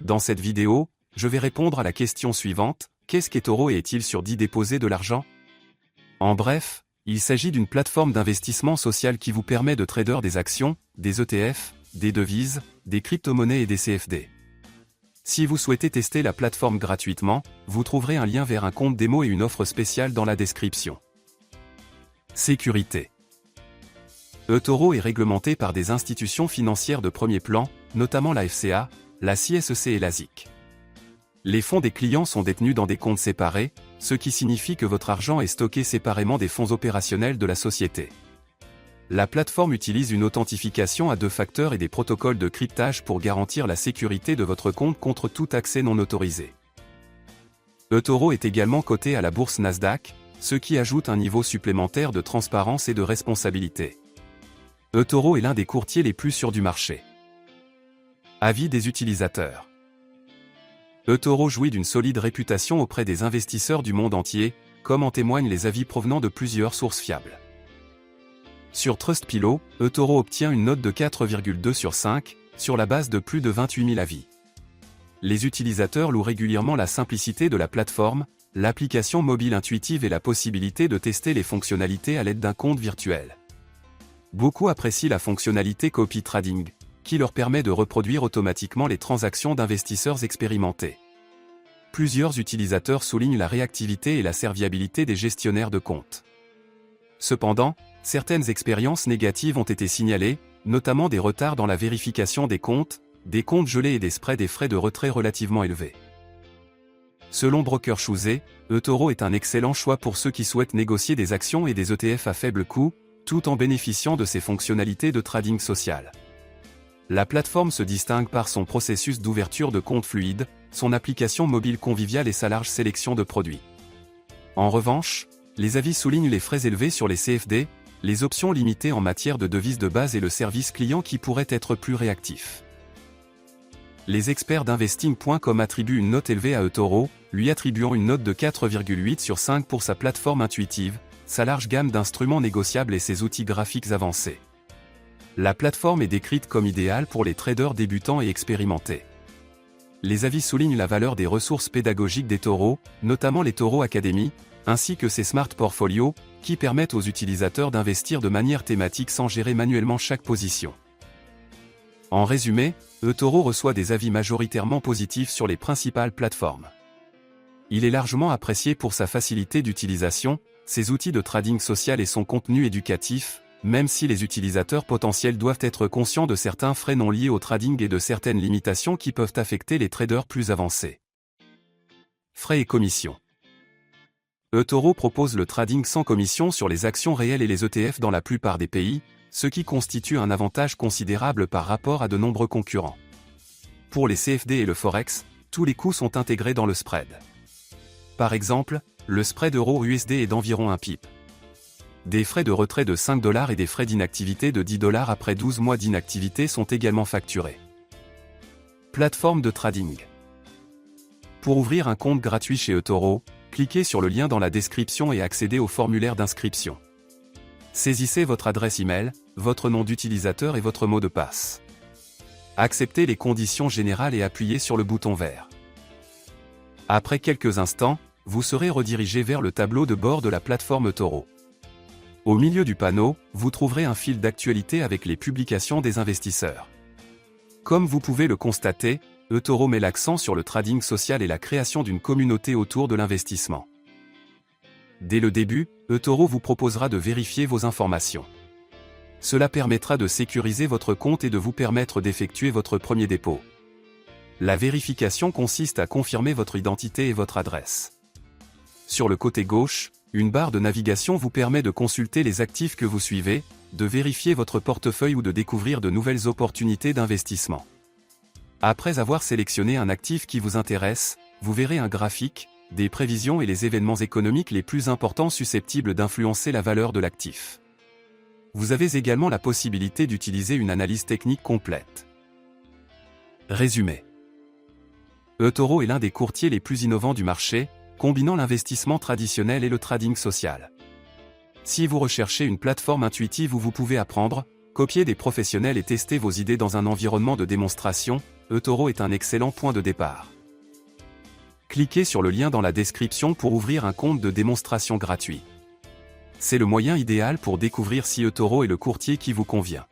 Dans cette vidéo, je vais répondre à la question suivante, qu'est-ce qu'eToro et est-il sûr d'y déposer de l'argent? En bref, il s'agit d'une plateforme d'investissement social qui vous permet de trader des actions, des ETF, des devises, des crypto-monnaies et des CFD. Si vous souhaitez tester la plateforme gratuitement, vous trouverez un lien vers un compte démo et une offre spéciale dans la description. Sécurité. eToro est réglementé par des institutions financières de premier plan, notamment la FCA, la CSEC et la SIC. Les fonds des clients sont détenus dans des comptes séparés, ce qui signifie que votre argent est stocké séparément des fonds opérationnels de la société. La plateforme utilise une authentification à 2 facteurs et des protocoles de cryptage pour garantir la sécurité de votre compte contre tout accès non autorisé. eToro est également coté à la bourse Nasdaq, ce qui ajoute un niveau supplémentaire de transparence et de responsabilité. eToro est l'un des courtiers les plus sûrs du marché. Avis des utilisateurs. eToro jouit d'une solide réputation auprès des investisseurs du monde entier, comme en témoignent les avis provenant de plusieurs sources fiables. Sur Trustpilot, eToro obtient une note de 4,2 sur 5, sur la base de plus de 28 000 avis. Les utilisateurs louent régulièrement la simplicité de la plateforme, l'application mobile intuitive et la possibilité de tester les fonctionnalités à l'aide d'un compte virtuel. Beaucoup apprécient la fonctionnalité Copy Trading, qui leur permet de reproduire automatiquement les transactions d'investisseurs expérimentés. Plusieurs utilisateurs soulignent la réactivité et la serviabilité des gestionnaires de comptes. Cependant, certaines expériences négatives ont été signalées, notamment des retards dans la vérification des comptes gelés et des spreads et frais de retrait relativement élevés. Selon Broker Choosey, eToro est un excellent choix pour ceux qui souhaitent négocier des actions et des ETF à faible coût, tout en bénéficiant de ses fonctionnalités de trading social. La plateforme se distingue par son processus d'ouverture de compte fluide, son application mobile conviviale et sa large sélection de produits. En revanche, les avis soulignent les frais élevés sur les CFD, les options limitées en matière de devises de base et le service client qui pourrait être plus réactif. Les experts d'investing.com attribuent une note élevée à eToro, lui attribuant une note de 4,8 sur 5 pour sa plateforme intuitive, sa large gamme d'instruments négociables et ses outils graphiques avancés. La plateforme est décrite comme idéale pour les traders débutants et expérimentés. Les avis soulignent la valeur des ressources pédagogiques d'eToro, notamment l'eToro Academy, ainsi que ses Smart Portfolios, qui permettent aux utilisateurs d'investir de manière thématique sans gérer manuellement chaque position. En résumé, eToro reçoit des avis majoritairement positifs sur les principales plateformes. Il est largement apprécié pour sa facilité d'utilisation, ses outils de trading social et son contenu éducatif, même si les utilisateurs potentiels doivent être conscients de certains frais non liés au trading et de certaines limitations qui peuvent affecter les traders plus avancés. Frais et commissions. eToro propose le trading sans commission sur les actions réelles et les ETF dans la plupart des pays, ce qui constitue un avantage considérable par rapport à de nombreux concurrents. Pour les CFD et le Forex, tous les coûts sont intégrés dans le spread. Par exemple, le spread euro-USD est d'environ 1 pip. Des frais de retrait de 5 $ et des frais d'inactivité de 10 $ après 12 mois d'inactivité sont également facturés. Plateforme de trading. Pour ouvrir un compte gratuit chez eToro, cliquez sur le lien dans la description et accédez au formulaire d'inscription. Saisissez votre adresse email, votre nom d'utilisateur et votre mot de passe. Acceptez les conditions générales et appuyez sur le bouton vert. Après quelques instants, vous serez redirigé vers le tableau de bord de la plateforme eToro. Au milieu du panneau, vous trouverez un fil d'actualité avec les publications des investisseurs. Comme vous pouvez le constater, eToro met l'accent sur le trading social et la création d'une communauté autour de l'investissement. Dès le début, eToro vous proposera de vérifier vos informations. Cela permettra de sécuriser votre compte et de vous permettre d'effectuer votre premier dépôt. La vérification consiste à confirmer votre identité et votre adresse. Sur le côté gauche, une barre de navigation vous permet de consulter les actifs que vous suivez, de vérifier votre portefeuille ou de découvrir de nouvelles opportunités d'investissement. Après avoir sélectionné un actif qui vous intéresse, vous verrez un graphique, des prévisions et les événements économiques les plus importants susceptibles d'influencer la valeur de l'actif. Vous avez également la possibilité d'utiliser une analyse technique complète. Résumé. eToro est l'un des courtiers les plus innovants du marché, combinant l'investissement traditionnel et le trading social. Si vous recherchez une plateforme intuitive où vous pouvez apprendre, copier des professionnels et tester vos idées dans un environnement de démonstration, eToro est un excellent point de départ. Cliquez sur le lien dans la description pour ouvrir un compte de démonstration gratuit. C'est le moyen idéal pour découvrir si eToro est le courtier qui vous convient.